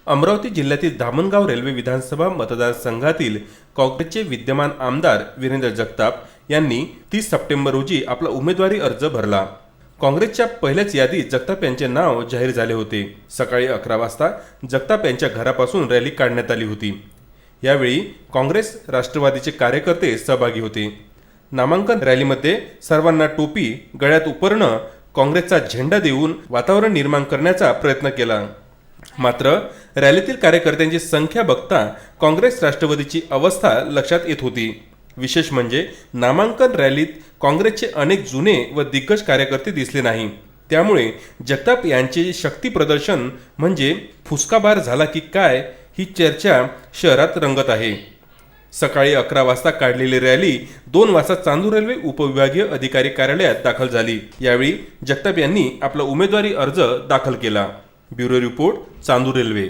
अमरावती जिल्ह्यातील धामणगाव रेल्वे विधानसभा मतदारसंघातील काँग्रेसचे विद्यमान आमदार वीरेंद्र जगताप यांनी 30 सप्टेंबर रोजी आपला उमेदवारी अर्ज भरला। काँग्रेसच्या पहिल्याच यादीत जगताप यांचे नाव जाहीर झाले होते। सकाळी 11 वाजता जगताप यांच्या घरापासून रॅली काढण्यात आली होती। यावेळी काँग्रेस राष्ट्रवादीचे कार्यकर्ते सहभागी होते। नामांकन रॅलीमध्ये सर्वांना टोपी गळ्यात उपरणं, काँग्रेसचा झेंडा देऊन वातावरण निर्माण करण्याचा प्रयत्न केला। मात्र रॅलीतील कार्यकर्त्यांची संख्या बघता काँग्रेस राष्ट्रवादीची अवस्था लक्षात येत होती। विशेष म्हणजे नामांकन रॅलीत काँग्रेसचे अनेक जुने व दिग्गज कार्यकर्ते दिसले नाही। त्यामुळे जगताप यांचे शक्ती प्रदर्शन म्हणजे फुसकाबार झाला की काय ही चर्चा शहरात रंगत आहे। सकाळी 11 वाजता काढलेली रॅली 2 वाजता चांदूर रेल्वे उपविभागीय अधिकारी कार्यालयात दाखल झाली। यावेळी जगताप यांनी आपला उमेदवारी अर्ज दाखल केला। Bureau report, Chandur railway.